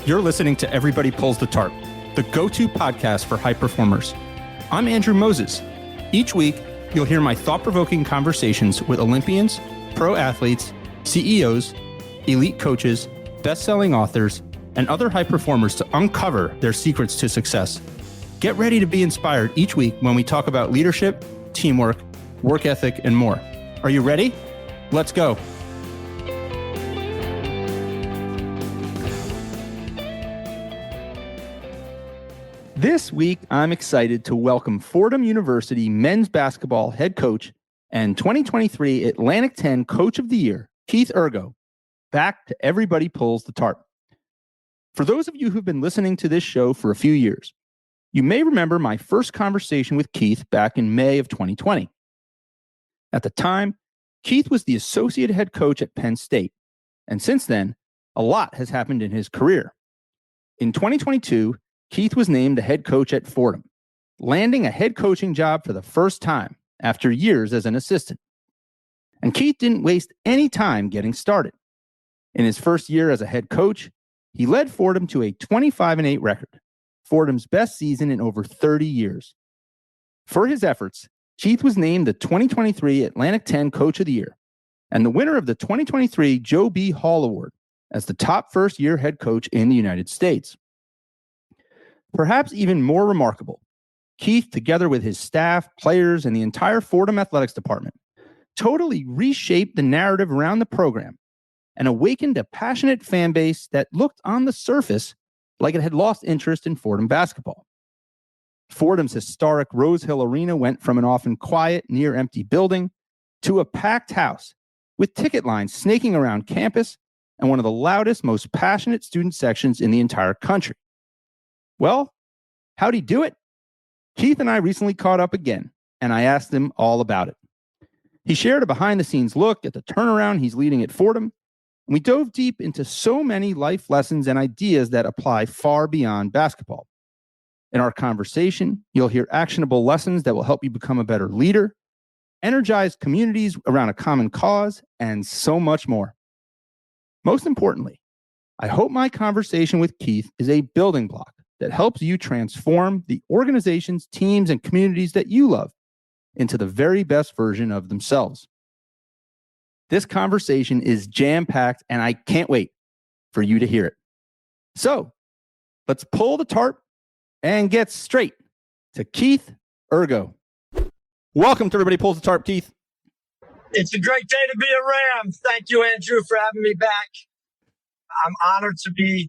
You're listening to Everybody Pulls the Tarp, the go-to podcast for high performers. I'm Andrew Moses. Each week, you'll hear my thought-provoking conversations with Olympians, pro athletes, CEOs, elite coaches, best-selling authors, and other high performers to uncover their secrets to success. Get ready to be inspired each week when we talk about leadership, teamwork, work ethic, and more. Are you ready? Let's go. This week, I'm excited to welcome Fordham University men's basketball head coach and 2023 Atlantic 10 Coach of the Year, Keith Urgo, back to Everybody Pulls the Tarp. For those of you who've been listening to this show for a few years, you may remember my first conversation with Keith back in May of 2020. At the time, Keith was the associate head coach at Penn State, and since then, a lot has happened in his career. In 2022, Keith was named the head coach at Fordham, landing a head coaching job for the first time after years as an assistant. And Keith didn't waste any time getting started. In his first year as a head coach, he led Fordham to a 25-8 record, Fordham's best season in over 30 years. For his efforts, Keith was named the 2023 Atlantic 10 Coach of the Year and the winner of the 2023 Joe B. Hall Award as the top first-year head coach in the United States. Perhaps even more remarkable, Keith, together with his staff, players, and the entire Fordham athletics department, totally reshaped the narrative around the program and awakened a passionate fan base that looked on the surface like it had lost interest in Fordham basketball. Fordham's historic Rose Hill Arena went from an often quiet, near-empty building to a packed house with ticket lines snaking around campus and one of the loudest, most passionate student sections in the entire country. Well, how'd he do it? Keith and I recently caught up again, and I asked him all about it. He shared a behind-the-scenes look at the turnaround he's leading at Fordham, and we dove deep into so many life lessons and ideas that apply far beyond basketball. In our conversation, you'll hear actionable lessons that will help you become a better leader, energize communities around a common cause, and so much more. Most importantly, I hope my conversation with Keith is a building block that helps you transform the organizations, teams, and communities that you love into the very best version of themselves. This conversation is jam-packed, and I can't wait for you to hear it. So, let's pull the tarp and get straight to Keith Urgo. Welcome to Everybody Pulls the Tarp, Keith. It's a great day to be a Ram. Thank you, Andrew, for having me back. I'm honored to be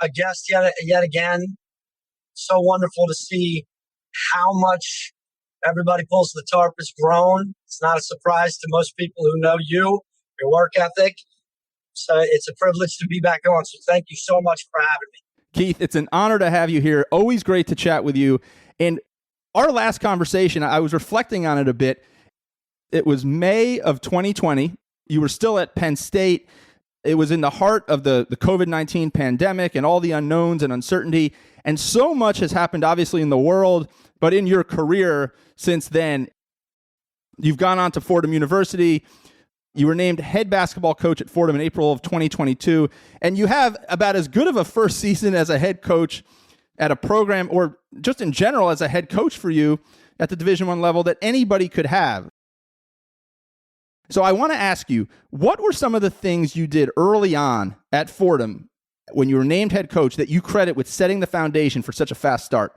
a guest yet again. So wonderful to see how much Everybody Pulls the Tarp has grown. It's not a surprise to most people who know you, your work ethic. So it's a privilege to be back on. So thank you so much for having me. Keith, it's an honor to have you here. Always great to chat with you. And our last conversation, I was reflecting on it a bit. It was May of 2020. You were still at Penn State. It was in the heart of the COVID-19 pandemic and all the unknowns and uncertainty. And so much has happened, obviously, in the world, but in your career since then. You've gone on to Fordham University. You were named head basketball coach at Fordham in April of 2022. And you have about as good of a first season as a head coach at a program, or just in general as a head coach for you at the Division I level, that anybody could have. So I want to ask you, what were some of the things you did early on at Fordham when you were named head coach that you credit with setting the foundation for such a fast start?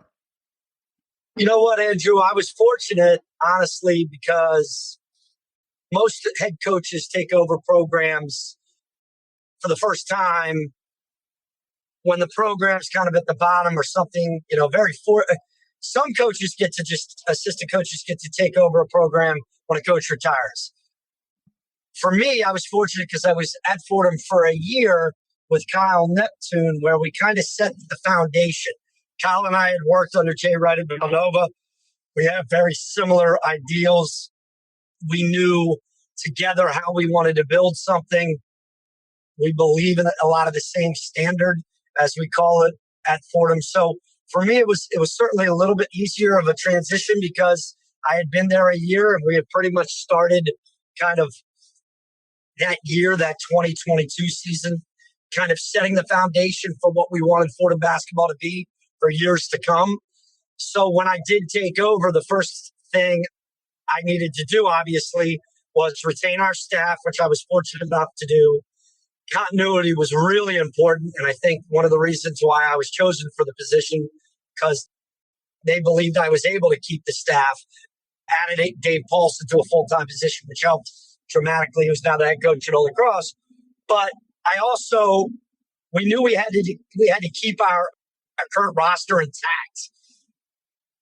You know what, Andrew? I was fortunate, honestly, because most head coaches take over programs for the first time when the program's kind of at the bottom or something, some coaches assistant coaches get to take over a program when a coach retires. For me, I was fortunate because I was at Fordham for a year with Kyle Neptune, where we kind of set the foundation. Kyle and I had worked under Jay Wright at Villanova. We have very similar ideals. We knew together how we wanted to build something. We believe in a lot of the same standard, as we call it, at Fordham. So for me, it was certainly a little bit easier of a transition because I had been there a year and we had pretty much started kind of that year, that 2022 season, kind of setting the foundation for what we wanted Fordham basketball to be for years to come. So when I did take over, the first thing I needed to do, obviously, was retain our staff, which I was fortunate enough to do. Continuity was really important. And I think one of the reasons why I was chosen for the position, because they believed I was able to keep the staff, added Dave Paulson to a full-time position, which helped dramatically. He was now the head coach at Holy Cross. But we knew we had to keep our current roster intact.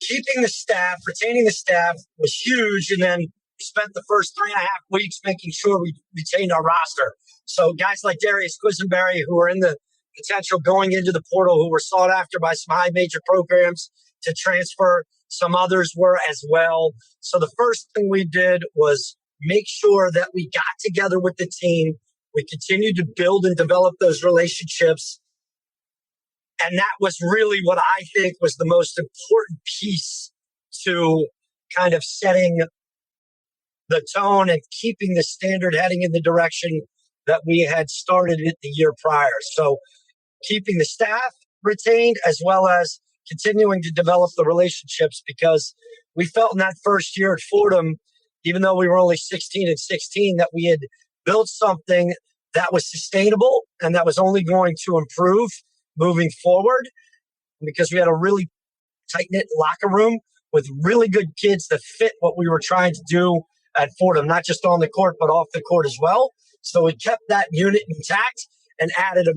Keeping the staff, retaining the staff was huge. And then we spent the first 3.5 weeks making sure we retained our roster. So guys like Darius Quisenberry, who are in the potential going into the portal, who were sought after by some high major programs to transfer. Some others were as well. So the first thing we did was make sure that we got together with the team. We continued to build and develop those relationships. And that was really what I think was the most important piece to kind of setting the tone and keeping the standard heading in the direction that we had started it the year prior. So keeping the staff retained as well as continuing to develop the relationships, because we felt in that first year at Fordham, even though we were only 16-16, that we had built something that was sustainable and that was only going to improve moving forward, because we had a really tight-knit locker room with really good kids that fit what we were trying to do at Fordham, not just on the court, but off the court as well. So we kept that unit intact and added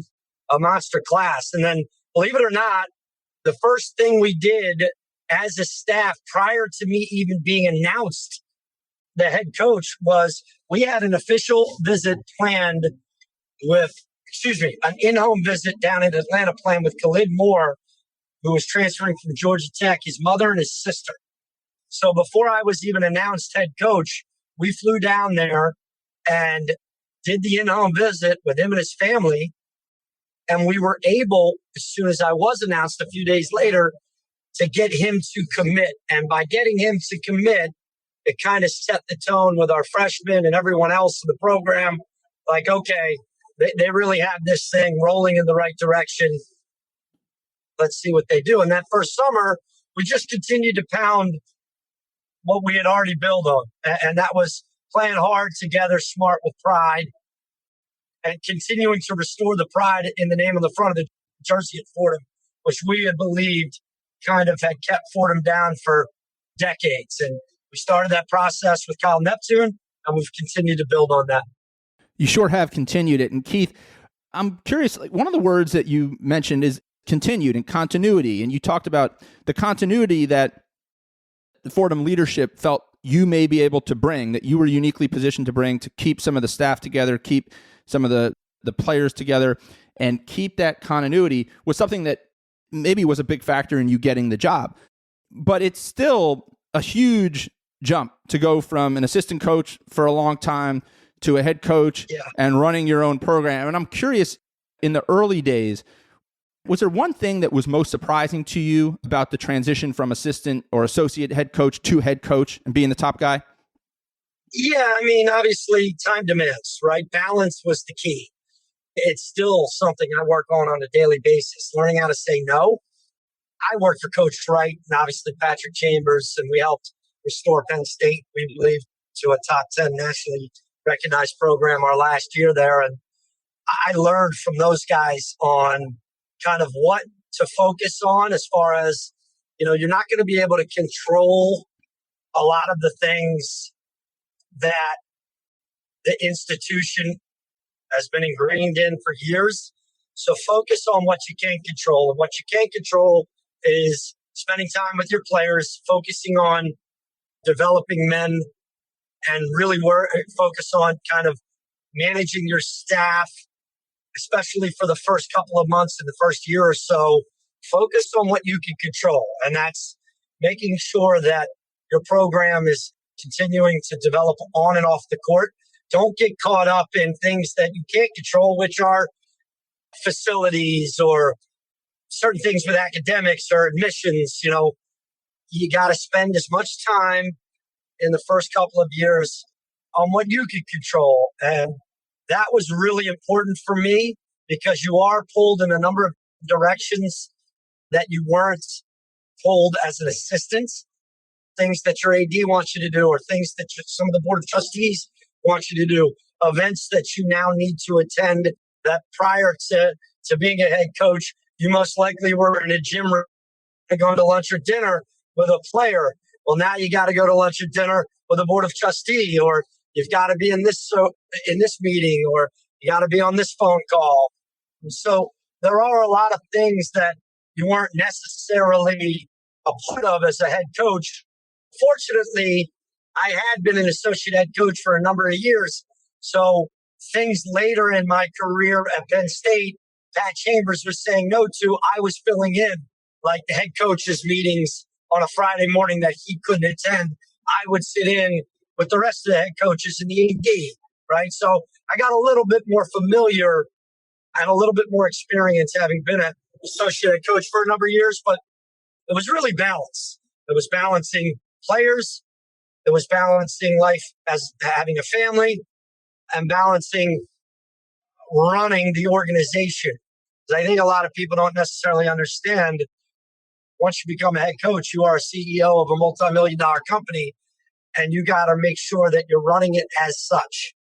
a monster class. And then, believe it or not, the first thing we did as a staff prior to me even being announced the head coach was we had an official visit planned an in-home visit down in Atlanta planned with Khalid Moore, who was transferring from Georgia Tech, his mother and his sister. So before I was even announced head coach, we flew down there and did the in-home visit with him and his family. And we were able, as soon as I was announced a few days later, to get him to commit. And by getting him to commit, it kind of set the tone with our freshmen and everyone else in the program. Like, okay, they really have this thing rolling in the right direction. Let's see what they do. And that first summer, we just continued to pound what we had already built on. And that was playing hard together, smart with pride, and continuing to restore the pride in the name on the front of the jersey at Fordham, which we had believed kind of had kept Fordham down for decades. And we started that process with Kyle Neptune, and we've continued to build on that. You sure have continued it. And Keith, I'm curious, like, one of the words that you mentioned is continued and continuity. And you talked about the continuity that the Fordham leadership felt you may be able to bring, that you were uniquely positioned to bring, to keep some of the staff together, keep some of the players together, and keep that continuity was something that maybe was a big factor in you getting the job. But it's still a huge jump to go from an assistant coach for a long time to a head coach and running your own program. And I'm curious, in the early days, was there one thing that was most surprising to you about the transition from assistant or associate head coach to head coach and being the top guy? Yeah, I mean, obviously time demands, right? Balance was the key. It's still something I work on a daily basis, learning how to say no. I worked for Coach Wright and obviously Patrick Chambers, and we helped restore Penn State, we believe, to a top 10 nationally recognized program our last year there. And I learned from those guys on kind of what to focus on as far as, you're not going to be able to control a lot of the things that the institution has been ingrained in for years. So focus on what you can control. And what you can't control is spending time with your players, focusing on developing men, and really focus on kind of managing your staff, especially for the first couple of months in the first year or so. Focus on what you can control. And that's making sure that your program is continuing to develop on and off the court. Don't get caught up in things that you can't control, which are facilities or certain things with academics or admissions. You got to spend as much time in the first couple of years on what you can control. And that was really important for me. because you are pulled in a number of directions that you weren't pulled as an assistant. Things that your AD wants you to do, or things that some of the board of trustees want you to do, events that you now need to attend that prior to being a head coach, you most likely were in a gym room going to lunch or dinner with a player. Well, now you got to go to lunch or dinner with a board of trustee, or you've got to be in this meeting, or you got to be on this phone call. And so there are a lot of things that you weren't necessarily a part of as a head coach. Fortunately, I had been an associate head coach for a number of years. So things later in my career at Penn State, Pat Chambers was saying no to, I was filling in, like the head coaches meetings on a Friday morning that he couldn't attend. I would sit in with the rest of the head coaches in the AD, right? So I got a little bit more familiar and a little bit more experience having been an associate head coach for a number of years, but it was really balance. It was balancing players. It was balancing life as having a family and balancing running the organization. Because I think a lot of people don't necessarily understand, once you become a head coach, you are a CEO of a multi-million-dollar company, and you got to make sure that you're running it as such.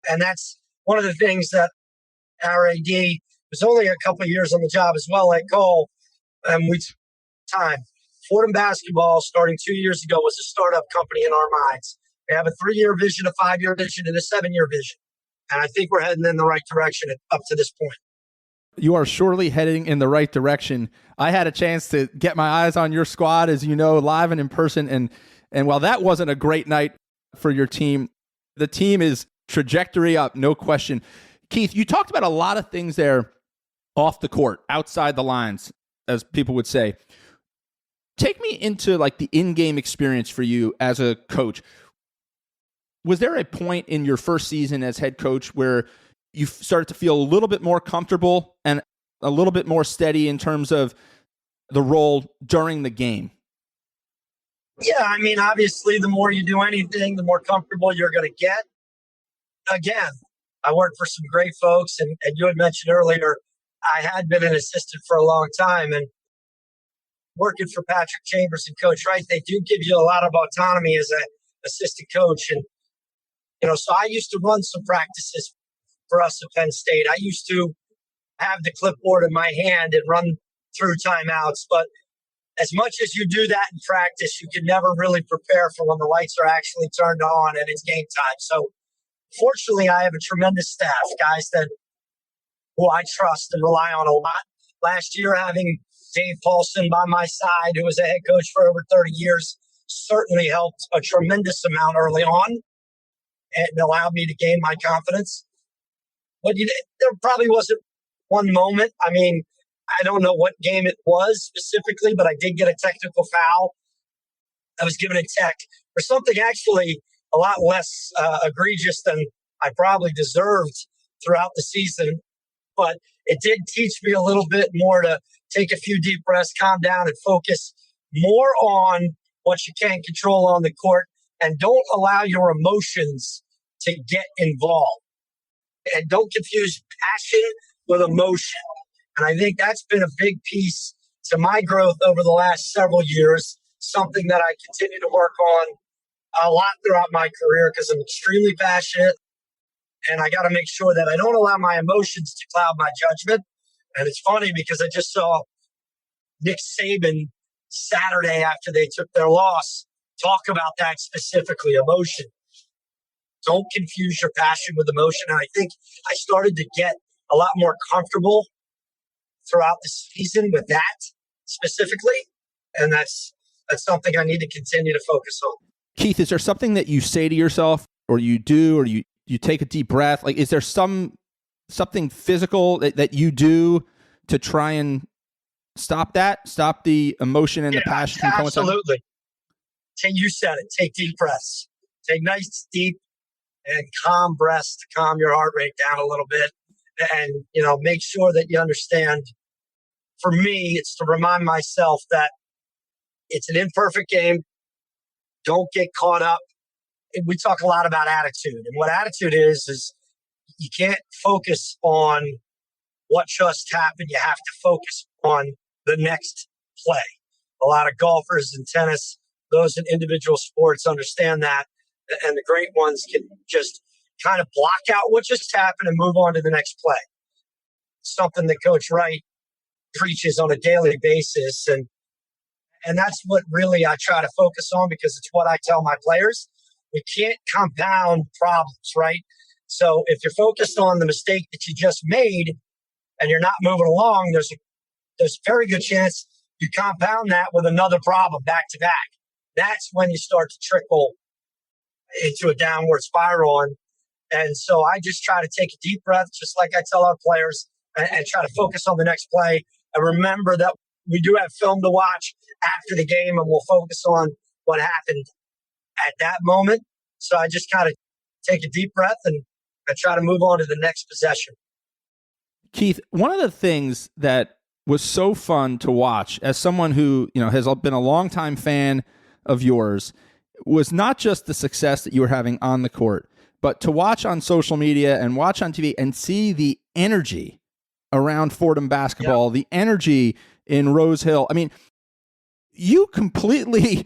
And that's one of the things that our AD was only a couple of years on the job as well, like Cole, and we took time. Fordham basketball, starting 2 years ago, was a startup company in our minds. We have a 3-year vision, a 5-year vision, and a 7-year vision. And I think we're heading in the right direction up to this point. You are surely heading in the right direction. I had a chance to get my eyes on your squad, as you know, live and in person. And while that wasn't a great night for your team, the team is trajectory up, no question. Keith, you talked about a lot of things there off the court, outside the lines, as people would say. Take me into like the in-game experience for you as a coach. Was there a point in your first season as head coach where you started to feel a little bit more comfortable and a little bit more steady in terms of the role during the game? Yeah, I mean, obviously, the more you do anything, the more comfortable you're going to get. Again, I worked for some great folks, and you had mentioned earlier, I had been an assistant for a long time, and working for Patrick Chambers and Coach Wright, they do give you a lot of autonomy as an assistant coach. And, so I used to run some practices for us at Penn State. I used to have the clipboard in my hand and run through timeouts. But as much as you do that in practice, you can never really prepare for when the lights are actually turned on and it's game time. So fortunately, I have a tremendous staff, guys who I trust and rely on a lot. Last year, having Dave Paulson by my side, who was a head coach for over 30 years, certainly helped a tremendous amount early on and allowed me to gain my confidence. But there probably wasn't one moment. I mean, I don't know what game it was specifically, but I did get a technical foul. I was given a tech for something actually a lot less egregious than I probably deserved throughout the season. But it did teach me a little bit more to take a few deep breaths, calm down, and focus more on what you can control on the court, and don't allow your emotions to get involved. And don't confuse passion with emotion. And I think that's been a big piece to my growth over the last several years, something that I continue to work on a lot throughout my career because I'm extremely passionate. And I got to make sure that I don't allow my emotions to cloud my judgment. And it's funny because I just saw Nick Saban Saturday after they took their loss talk about that specifically, emotion. Don't confuse your passion with emotion. And I think I started to get a lot more comfortable throughout the season with that specifically. And that's something I need to continue to focus on. Keith, is there something that you say to yourself or you do, or you take a deep breath? Like, is there something physical that you do to try and stop the emotion and the passion from coinciding? Absolutely. You said it. Take deep breaths. Take nice, deep, and calm breaths to calm your heart rate down a little bit. And, make sure that you understand. For me, it's to remind myself that it's an imperfect game. Don't get caught up. We talk a lot about attitude. And what attitude is you can't focus on what just happened. You have to focus on the next play. A lot of golfers in tennis, those in individual sports understand that. And the great ones can just kind of block out what just happened and move on to the next play. Something that Coach Wright preaches on a daily basis. And that's what really I try to focus on, because it's what I tell my players. We can't compound problems, right? So if you're focused on the mistake that you just made and you're not moving along, there's a very good chance you compound that with another problem back to back. That's when you start to trickle into a downward spiral. And so I just try to take a deep breath, just like I tell our players, and try to focus on the next play. And remember that we do have film to watch after the game, and we'll focus on what happened at that moment. So I just kind of take a deep breath and I try to move on to the next possession. Keith, one of the things that was so fun to watch as someone who, has been a longtime fan of yours was not just the success that you were having on the court, but to watch on social media and watch on TV and see the energy around Fordham basketball, the energy in Rose Hill. I mean, you completely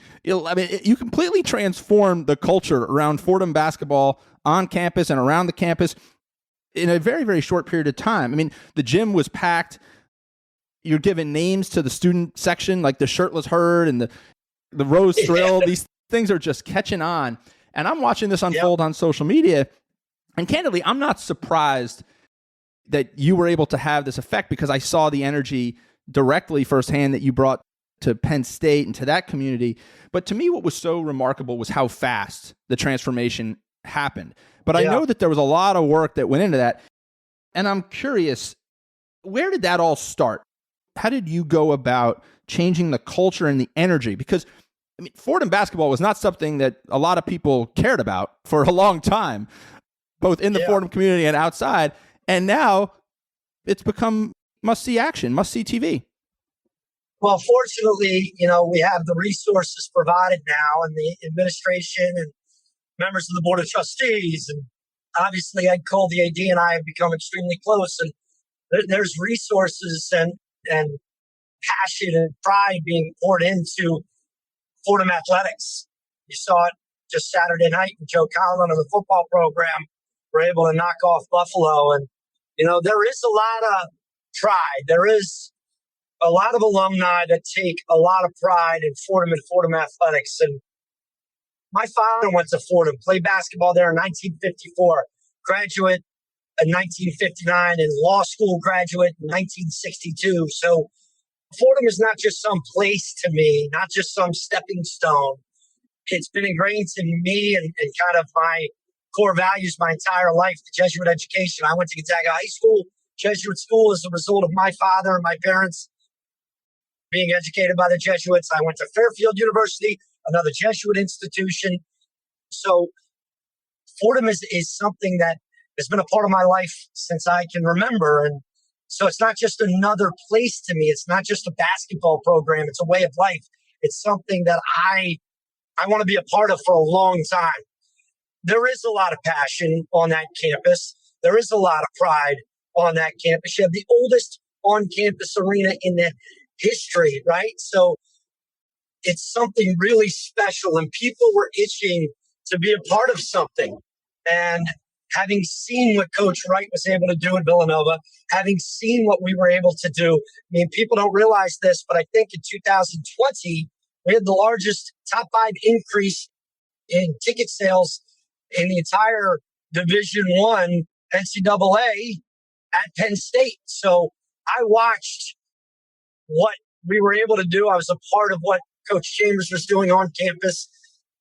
transformed the culture around Fordham basketball on campus and around the campus in a very, very short period of time. I mean, the gym was packed. You're giving names to the student section, like the Shirtless Herd and the Rose Thrill. These things are just catching on. And I'm watching this unfold on social media. And candidly, I'm not surprised that you were able to have this effect, because I saw the energy directly firsthand that you brought to Penn State and to that community. But to me, what was so remarkable was how fast the transformation happened. But I know that there was a lot of work that went into that. And I'm curious, where did that all start? How did you go about changing the culture and the energy? Because Fordham basketball was not something that a lot of people cared about for a long time, both in the Fordham community and outside. And now it's become must-see action, must-see TV. Well, fortunately, we have the resources provided now, and the administration and members of the Board of Trustees. And obviously, Ed Cole, the AD, and I have become extremely close. And there's resources and passion and pride being poured into Fordham athletics. You saw it just Saturday night when Joe Conlon of the football program were able to knock off Buffalo. And, there is a lot of pride. There is a lot of alumni that take a lot of pride in Fordham and Fordham athletics. And my father went to Fordham, played basketball there in 1954, graduate in 1959, and law school graduate in 1962. So Fordham is not just some place to me, not just some stepping stone. It's been ingrained in me and kind of my core values my entire life, the Jesuit education. I went to Gonzaga High School, Jesuit school, as a result of my father and my parents being educated by the Jesuits. I went to Fairfield University, another Jesuit institution. So Fordham is something that has been a part of my life since I can remember. And so it's not just another place to me. It's not just a basketball program. It's a way of life. It's something that I want to be a part of for a long time. There is a lot of passion on that campus. There is a lot of pride on that campus. You have the oldest on-campus arena in the history, right? So it's something really special, and people were itching to be a part of something. And having seen what Coach Wright was able to do at Villanova, having seen what we were able to do, people don't realize this, but I think in 2020, we had the largest top 5 increase in ticket sales in the entire Division I NCAA at Penn State. So I watched what we were able to do. I was a part of what Coach Chambers was doing on campus,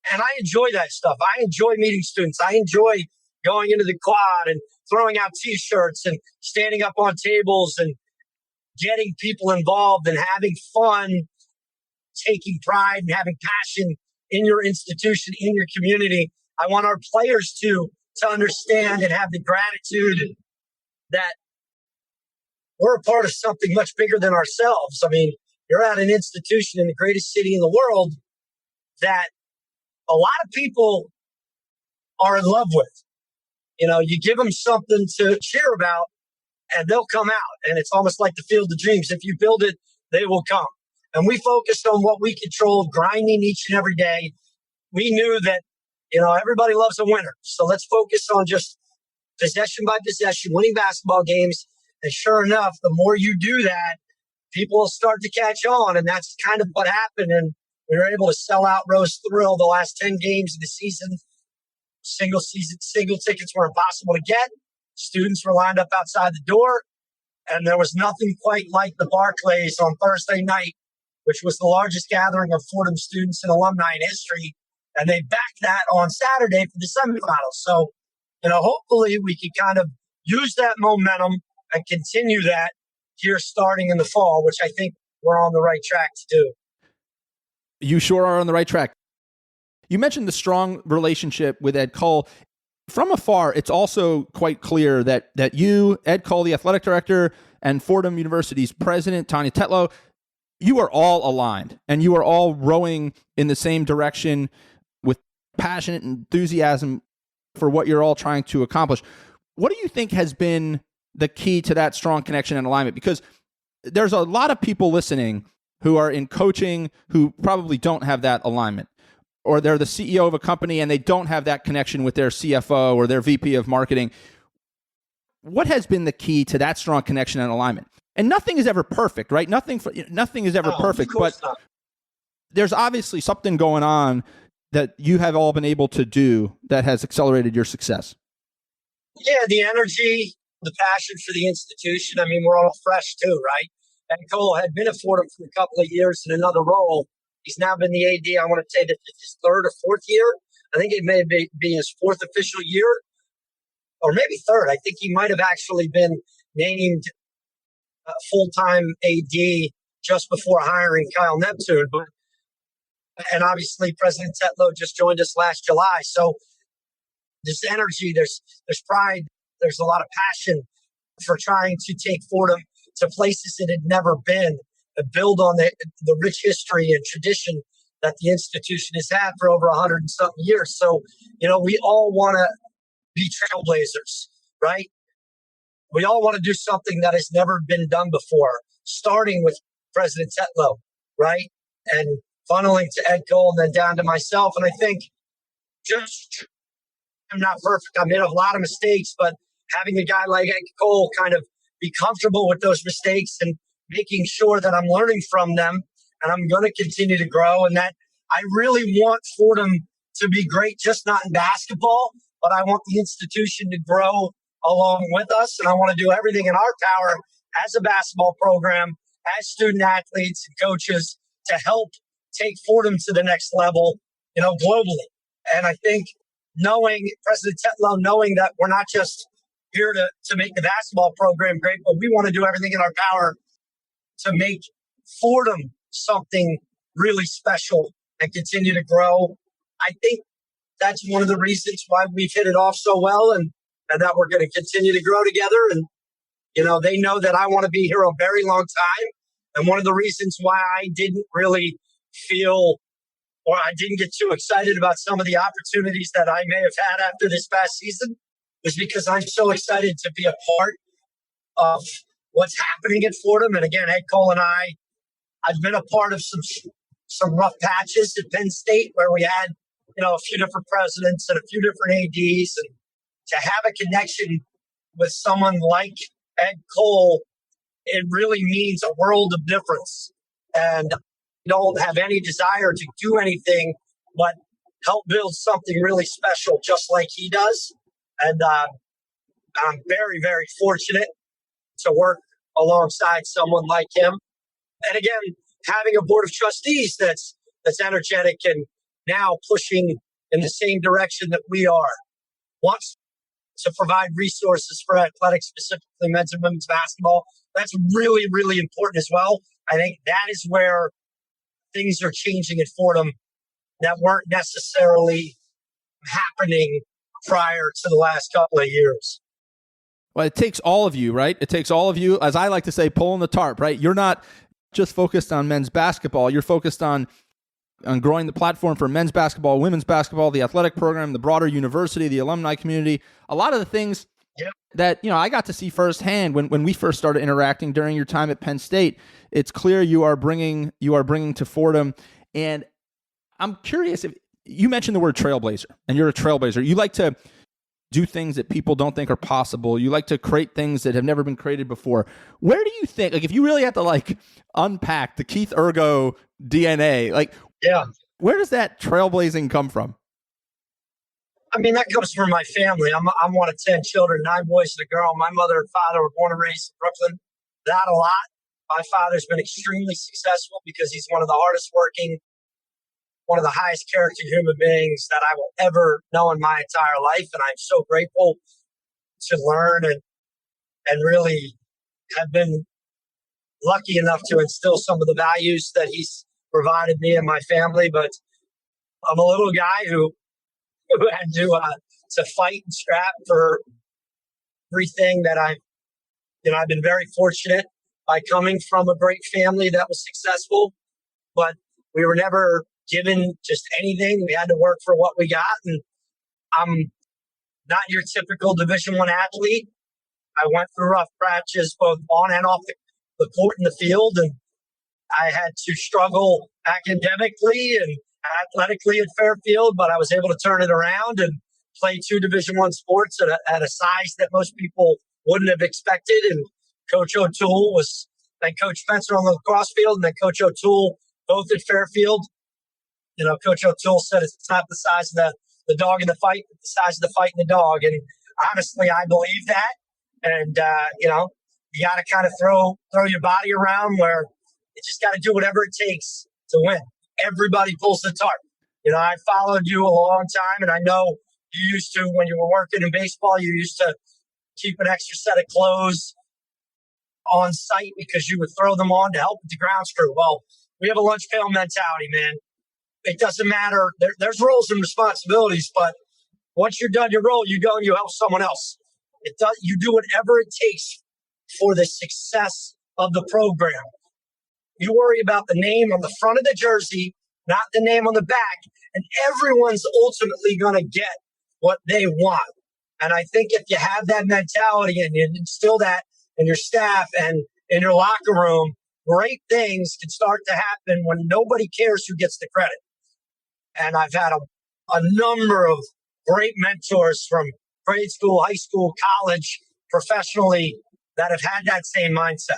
and I enjoy that stuff. I enjoy meeting students. I enjoy going into the quad and throwing out T-shirts and standing up on tables and getting people involved and having fun, taking pride and having passion in your institution, in your community. I want our players to understand and have the gratitude that we're a part of something much bigger than ourselves. You're at an institution in the greatest city in the world that a lot of people are in love with. You give them something to cheer about, and they'll come out. And it's almost like the field of dreams. If you build it, they will come. And we focused on what we controlled, grinding each and every day. We knew that, everybody loves a winner. So let's focus on just possession by possession, winning basketball games. And sure enough, the more you do that, people will start to catch on. And that's kind of what happened. And we were able to sell out Rose Thrill the last 10 games of the season. Single tickets were impossible to get. Students were lined up outside the door. And there was nothing quite like the Barclays on Thursday night, which was the largest gathering of Fordham students and alumni in history. And they backed that on Saturday for the semifinals. So, hopefully we can kind of use that momentum and continue that here starting in the fall, which I think we're on the right track to do. You sure are on the right track. You mentioned the strong relationship with Ed Cole. From afar, it's also quite clear that you, Ed Cole, the athletic director, and Fordham University's president, Tanya Tetlow, you are all aligned and you are all rowing in the same direction with passionate enthusiasm for what you're all trying to accomplish. What do you think has been the key to that strong connection and alignment? Because there's a lot of people listening who are in coaching who probably don't have that alignment, or they're the CEO of a company and they don't have that connection with their CFO or their VP of marketing. What has been the key to that strong connection and alignment? And nothing is ever perfect, right? Nothing is ever perfect, but there's obviously something going on that you have all been able to do that has accelerated your success. Yeah, the energy, the passion for the institution. I mean, we're all fresh too, right? Ed Cole had been at Fordham for a couple of years in another role. He's now been the AD, I want to say that it's his third or fourth year. I think it may be his fourth official year, or maybe third. I think he might have actually been named full-time AD just before hiring Kyle Neptune. And obviously, President Tetlow just joined us last July. So there's energy, there's pride, there's a lot of passion for trying to take Fordham to places it had never been, and build on the rich history and tradition that the institution has had for over 100 and something years. So, we all want to be trailblazers, right? We all want to do something that has never been done before, starting with President Tetlow, right? And funneling to Ed Cole and then down to myself. And I think I'm not perfect. I made a lot of mistakes, but having a guy like Ed Cole kind of be comfortable with those mistakes and making sure that I'm learning from them and I'm going to continue to grow, and that I really want Fordham to be great, just not in basketball, but I want the institution to grow along with us. And I want to do everything in our power as a basketball program, as student athletes and coaches to help take Fordham to the next level, globally. And I think President Tetlow, knowing that we're not just here to make the basketball program great, but we want to do everything in our power to make Fordham something really special and continue to grow. I think that's one of the reasons why we've hit it off so well, and that we're going to continue to grow together. And, they know that I want to be here a very long time. And one of the reasons why I didn't really feel, or I didn't get too excited about some of the opportunities that I may have had after this past season was because I'm so excited to be a part of what's happening at Fordham. And again, Ed Cole and I've been a part of some rough patches at Penn State where we had, a few different presidents and a few different ADs, and to have a connection with someone like Ed Cole, it really means a world of difference. And I don't have any desire to do anything but help build something really special, just like he does. And I'm very, very fortunate to work alongside someone like him. And again, having a board of trustees that's energetic and now pushing in the same direction that we are, wants to provide resources for athletics, specifically men's and women's basketball. That's really, really important as well. I think that is where things are changing at Fordham that weren't necessarily happening prior to the last couple of years. Well, it takes all of you, right? It takes all of you, as I like to say, pulling the tarp, right? You're not just focused on men's basketball. You're focused on growing the platform for men's basketball, women's basketball, the athletic program, the broader university, the alumni community. A lot of the things Yeah. that, I got to see firsthand when we first started interacting during your time at Penn State. It's clear you are bringing to Fordham. And I'm curious, if you mentioned the word trailblazer, and you're a trailblazer. You like to do things that people don't think are possible. You like to create things that have never been created before. Where do you think, if you really have to unpack the Keith Urgo DNA, Yeah. where does that trailblazing come from? I mean, that comes from my family. I'm one of 10 children, 9 boys and a girl. My mother and father were born and raised in Brooklyn. Not a lot. My father's been extremely successful because he's one of the hardest working, one of the highest character human beings that I will ever know in my entire life. And I'm so grateful to learn and really have been lucky enough to instill some of the values that he's provided me and my family. But I'm a little guy who had to fight and scrap for everything that I've been very fortunate by coming from a great family that was successful, but we were never given just anything. We had to work for what we got. And I'm not your typical Division I athlete. I went through rough patches both on and off the court and the field, and I had to struggle academically and athletically at Fairfield, but I was able to turn it around and play 2 Division I sports at a size that most people wouldn't have expected. And Coach O'Toole and Coach Spencer on the lacrosse field, and then Coach O'Toole both at Fairfield. Coach O'Toole said it's not the size of the dog in the fight, but the size of the fight in the dog. And honestly, I believe that. And, you got to kind of throw your body around where you just got to do whatever it takes to win. Everybody pulls the tarp. I followed you a long time, and I know you used to, when you were working in baseball, you used to keep an extra set of clothes on site because you would throw them on to help with the grounds crew. Well, we have a lunch pail mentality, man. It doesn't matter. There's roles and responsibilities, but once you're done your role, you go and you help someone else. You do whatever it takes for the success of the program. You worry about the name on the front of the jersey, not the name on the back, and everyone's ultimately going to get what they want. And I think if you have that mentality and you instill that in your staff and in your locker room, great things can start to happen when nobody cares who gets the credit. And I've had a number of great mentors from grade school, high school, college, professionally, that have had that same mindset.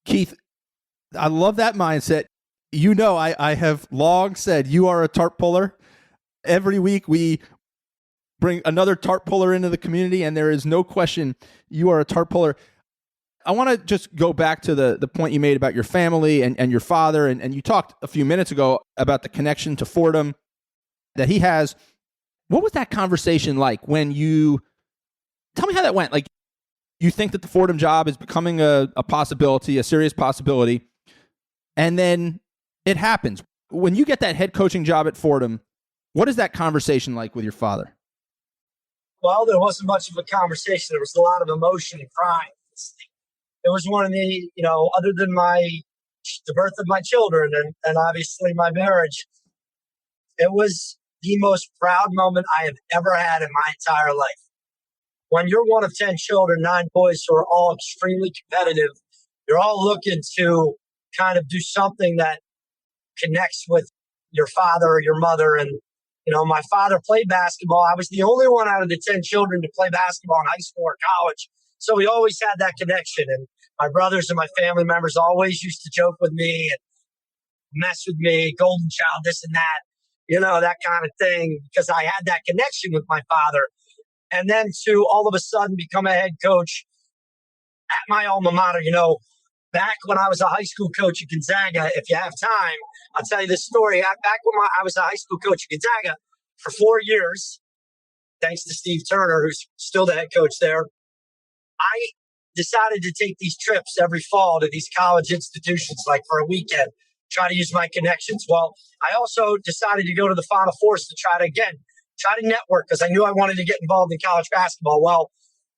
Keith, I love that mindset. I have long said you are a tarp puller. Every week we bring another tarp puller into the community, and there is no question you are a tarp puller. I want to just go back to the point you made about your family and your father, and you talked a few minutes ago about the connection to Fordham that he has. What was that conversation like when tell me how that went? You think that the Fordham job is becoming a possibility, a serious possibility, and then it happens. When you get that head coaching job at Fordham, what is that conversation like with your father? Well, there wasn't much of a conversation. There was a lot of emotion and crying. It was one of the, other than the birth of my children and obviously my marriage, it was the most proud moment I have ever had in my entire life. When you're one of 10 children, 9 boys who are all extremely competitive, you're all looking to kind of do something that connects with your father or your mother. And, my father played basketball. I was the only one out of the 10 children to play basketball in high school or college. So we always had that connection. And my brothers and my family members always used to joke with me and mess with me, golden child, this and that, that kind of thing, because I had that connection with my father. And then to all of a sudden become a head coach at my alma mater, back when I was a high school coach at Gonzaga, if you have time, I'll tell you this story. Back when I was a high school coach at Gonzaga for 4 years, thanks to Steve Turner, who's still the head coach there, I decided to take these trips every fall to these college institutions, like for a weekend, try to use my connections. Well, I also decided to go to the Final Fours to try to network, because I knew I wanted to get involved in college basketball. Well,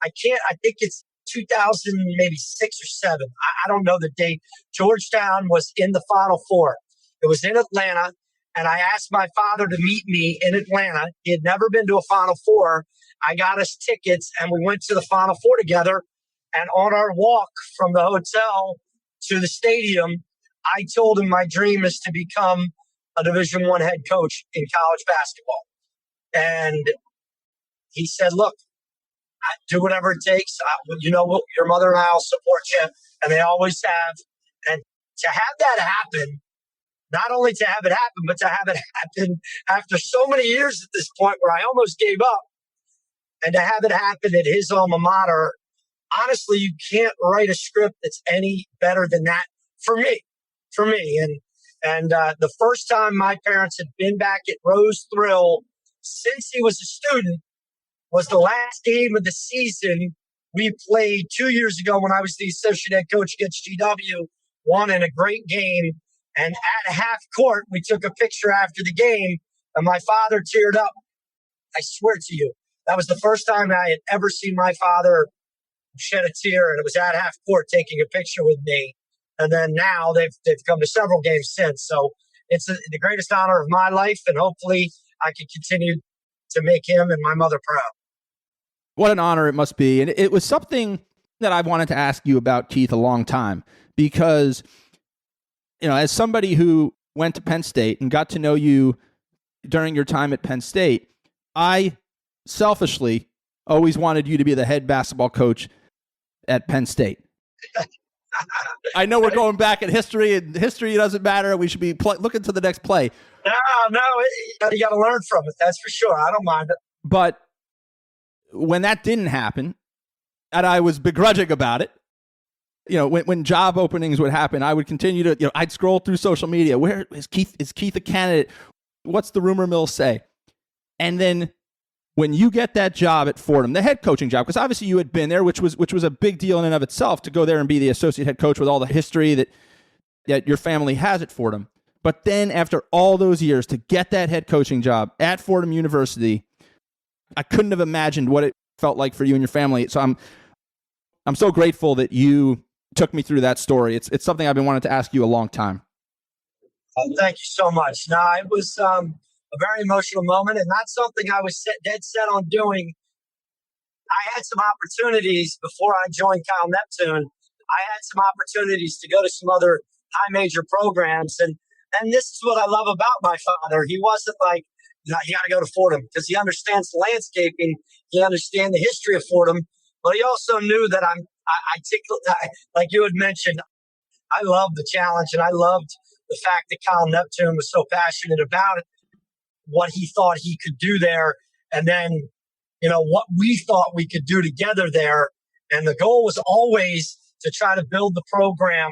I think it's 2000, maybe 6 or 7. I don't know the date. Georgetown was in the Final Four. It was in Atlanta, and I asked my father to meet me in Atlanta. He had never been to a Final Four. I got us tickets and we went to the Final Four together. And on our walk from the hotel to the stadium, I told him my dream is to become a Division I head coach in college basketball. And he said, look, I do whatever it takes. Your mother and I will support you. And they always have. And to have that happen, not only to have it happen, but to have it happen after so many years at this point where I almost gave up, and to have it happen at his alma mater, honestly, you can't write a script that's any better than that for me. And the first time my parents had been back at Rose Thrill since he was a student was the last game of the season we played 2 years ago when I was the associate head coach against GW, won in a great game. And at half court, we took a picture after the game, and my father teared up. I swear to you, that was the first time I had ever seen my father shed a tear, and it was at half court taking a picture with me. And then now they've come to several games since. So it's the greatest honor of my life, and hopefully I can continue to make him and my mother proud. What an honor it must be. And it was something that I've wanted to ask you about, Keith, a long time, because as somebody who went to Penn State and got to know you during your time at Penn State, I selfishly always wanted you to be the head basketball coach at Penn State. I know we're going back in history, and history doesn't matter. We should be looking to the next play. No, you got to learn from it. That's for sure. I don't mind it. But when that didn't happen, and I was begrudging about it, when job openings would happen, I would continue to, I'd scroll through social media. Where is Keith? Is Keith a candidate? What's the rumor mill say? And then when you get that job at Fordham, the head coaching job, because obviously you had been there, which was a big deal in and of itself to go there and be the associate head coach with all the history that your family has at Fordham. But then after all those years to get that head coaching job at Fordham University, I couldn't have imagined what it felt like for you and your family. So I'm so grateful that you took me through that story. It's something I've been wanting to ask you a long time. Thank you so much. No, it was a very emotional moment, and not something I was dead set on doing. I had some opportunities before I joined Cal Neptune. I had some opportunities to go to some other high major programs, and this is what I love about my father. He wasn't like, you got to go to Fordham, because he understands the landscaping, he understands the history of Fordham, but he also knew that like you had mentioned, I loved the challenge, and I loved the fact that Cal Neptune was so passionate about it, what he thought he could do there, and then, what we thought we could do together there. And the goal was always to try to build the program.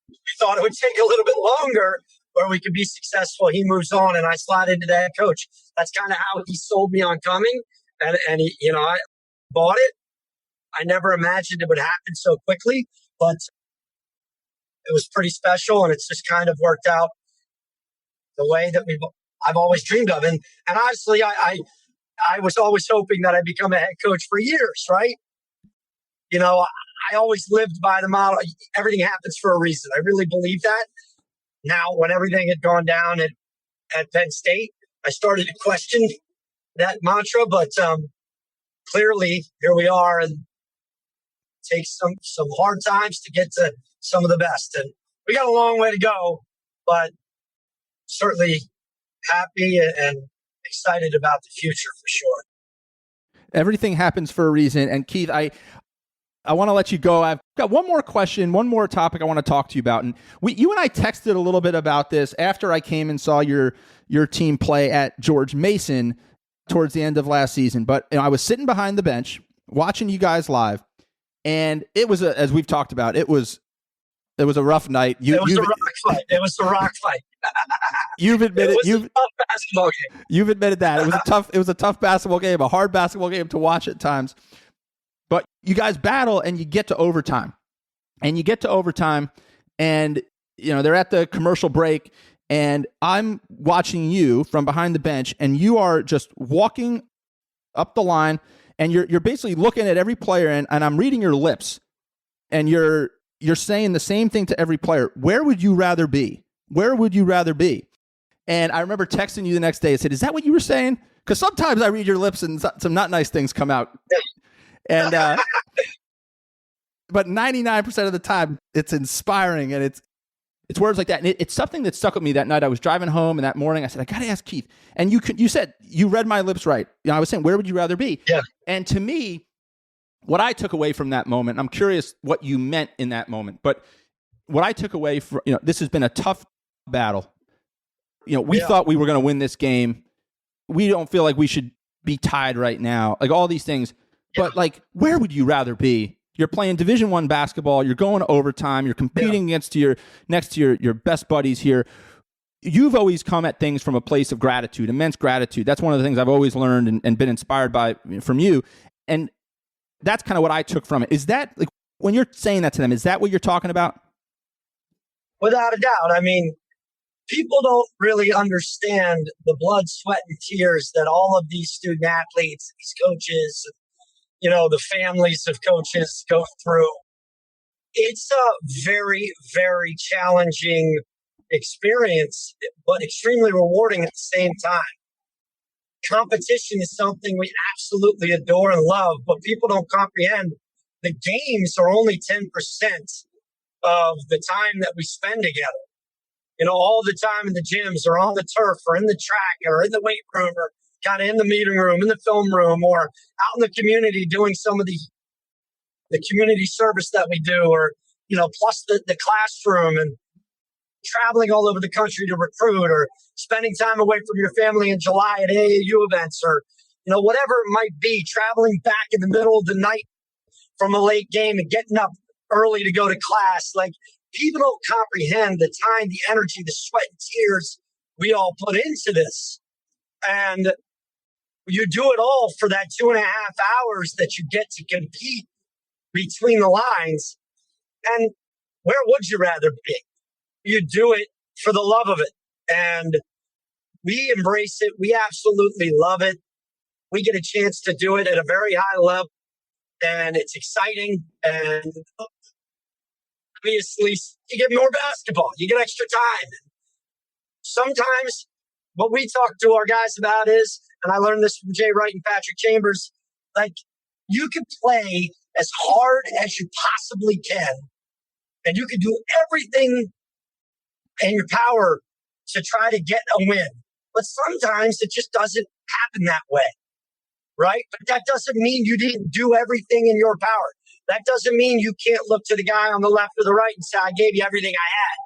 We thought it would take a little bit longer, where we could be successful. He moves on, and I slide into the head coach. That's kind of how he sold me on coming, and he, I bought it. I never imagined it would happen so quickly, but it was pretty special, and it's just kind of worked out the way that I've always dreamed of. And honestly, I was always hoping that I'd become a head coach for years, right? I always lived by the model. Everything happens for a reason. I really believe that. Now, when everything had gone down at Penn State, I started to question that mantra, but clearly here we are, and it takes some hard times to get to some of the best. And we got a long way to go, but certainly happy and excited about the future for sure. Everything happens for a reason. And Keith, I want to let you go. I've got one more question, one more topic I want to talk to you about. And you and I texted a little bit about this after I came and saw your team play at George Mason towards the end of last season. But I was sitting behind the bench watching you guys live, and it was as we've talked about, it was a rough night. It was a rock fight. It was a rock fight. You've admitted it was a tough basketball game. You've admitted that it was a tough basketball game, a hard basketball game to watch at times. But you guys battle, and you get to overtime. And they're at the commercial break, and I'm watching you from behind the bench, and you are just walking up the line, and you're basically looking at every player, and I'm reading your lips, and you're saying the same thing to every player. Where would you rather be? Where would you rather be? And I remember texting you the next day and said, is that what you were saying? because sometimes I read your lips and some not nice things come out. And but 99% of the time it's inspiring, and it's words like that. And it's something that stuck with me that night. I was driving home, and that morning I said, I got to ask Keith. And you said, you read my lips right. I was saying, where would you rather be? Yeah. And to me, what I took away from that moment, I'm curious what you meant in that moment, but what I took away from, this has been a tough battle. We thought we were going to win this game. We don't feel like we should be tied right now. Like all these things, but like, where would you rather be? You're playing Division I basketball. You're going to overtime. You're competing next to your best buddies here. You've always come at things from a place of gratitude, immense gratitude. That's one of the things I've always learned and been inspired by from you. And that's kind of what I took from it. Is that, like, when you're saying that to them, is that what you're talking about? Without a doubt. I mean, people don't really understand the blood, sweat, and tears that all of these student athletes, these coaches, the families of coaches go through. It's a very, very challenging experience, but extremely rewarding at the same time. Competition is something we absolutely adore and love, but people don't comprehend the games are only 10% of the time that we spend together. All the time in the gyms or on the turf or in the track or in the weight room or kind of in the meeting room, in the film room, or out in the community doing some of the community service that we do, or, plus the classroom and traveling all over the country to recruit, or spending time away from your family in July at AAU events, or, whatever it might be, traveling back in the middle of the night from a late game and getting up early to go to class. Like, people don't comprehend the time, the energy, the sweat and tears we all put into this. And you do it all for that 2.5 hours that you get to compete between the lines. And where would you rather be? You do it for the love of it. And we embrace it. We absolutely love it. We get a chance to do it at a very high level. And it's exciting. And obviously, you get more basketball. You get extra time. Sometimes what we talk to our guys about is, and I learned this from Jay Wright and Patrick Chambers, like, you can play as hard as you possibly can, and you can do everything in your power to try to get a win. But sometimes it just doesn't happen that way, right? But that doesn't mean you didn't do everything in your power. That doesn't mean you can't look to the guy on the left or the right and say, I gave you everything I had,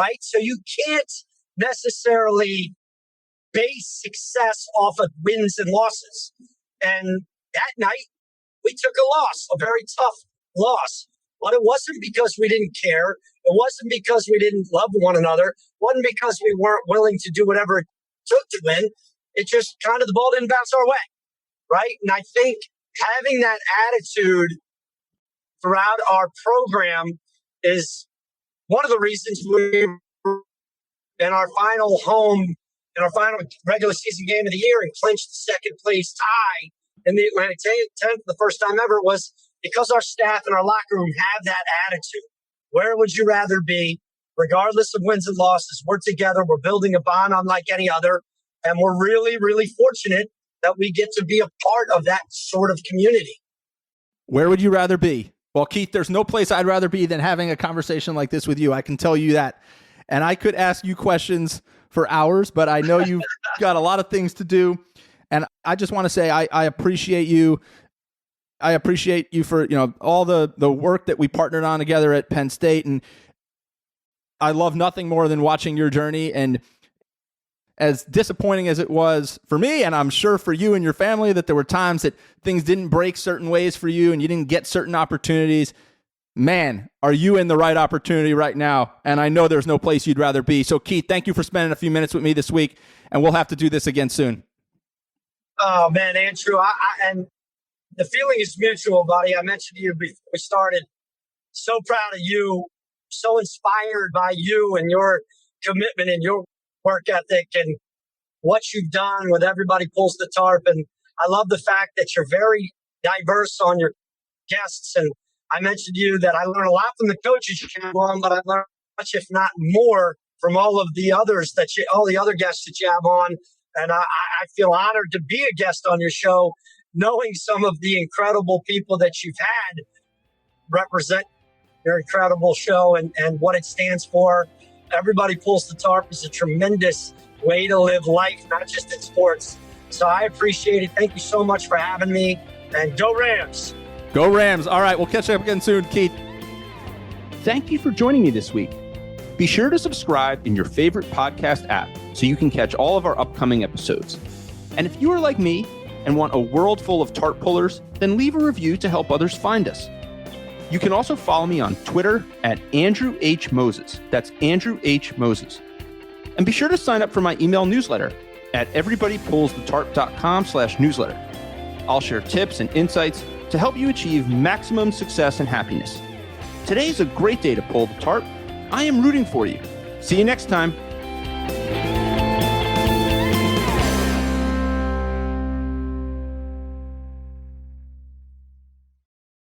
right? So you can't necessarily base success off of wins and losses. And that night, we took a loss, a very tough loss. But it wasn't because we didn't care. It wasn't because we didn't love one another. It wasn't because we weren't willing to do whatever it took to win. It just kind of, the ball didn't bounce our way, right? And I think having that attitude throughout our program is one of the reasons we, in our final regular season game of the year, and clinched the second place tie in the Atlantic 10 for the first time ever, was because our staff and our locker room have that attitude. Where would you rather be? Regardless of wins and losses, we're together. We're building a bond unlike any other. And we're really, really fortunate that we get to be a part of that sort of community. Where would you rather be? Well, Keith, there's no place I'd rather be than having a conversation like this with you. I can tell you that. And I could ask you questions for hours, but I know you've got a lot of things to do. And I just want to say I appreciate you. I appreciate you for, all the work that we partnered on together at Penn State. And I love nothing more than watching your journey. And as disappointing as it was for me, and I'm sure for you and your family, that there were times that things didn't break certain ways for you and you didn't get certain opportunities, man, are you in the right opportunity right now? And I know there's no place you'd rather be. So, Keith, thank you for spending a few minutes with me this week, and we'll have to do this again soon. Oh, man, Andrew, and the feeling is mutual, buddy. I mentioned to you before we started, so proud of you, so inspired by you and your commitment and your work ethic and what you've done with Everybody Pulls the Tarp. And I love the fact that you're very diverse on your guests. And I mentioned to you that I learned a lot from the coaches you have on, but I learned much, if not more, from all the other guests that you have on. And I feel honored to be a guest on your show, knowing some of the incredible people that you've had represent your incredible show and what it stands for. Everybody Pulls the Tarp is a tremendous way to live life, not just in sports. So I appreciate it. Thank you so much for having me. And go Rams. Go Rams. All right, we'll catch up again soon, Keith. Thank you for joining me this week. Be sure to subscribe in your favorite podcast app so you can catch all of our upcoming episodes. And if you are like me and want a world full of tarp pullers, then leave a review to help others find us. You can also follow me on Twitter at Andrew H. Moses. That's Andrew H. Moses. And be sure to sign up for my email newsletter at everybodypullsthetarp.com/newsletter. I'll share tips and insights to help you achieve maximum success and happiness. Today's a great day to pull the tarp. I am rooting for you. See you next time.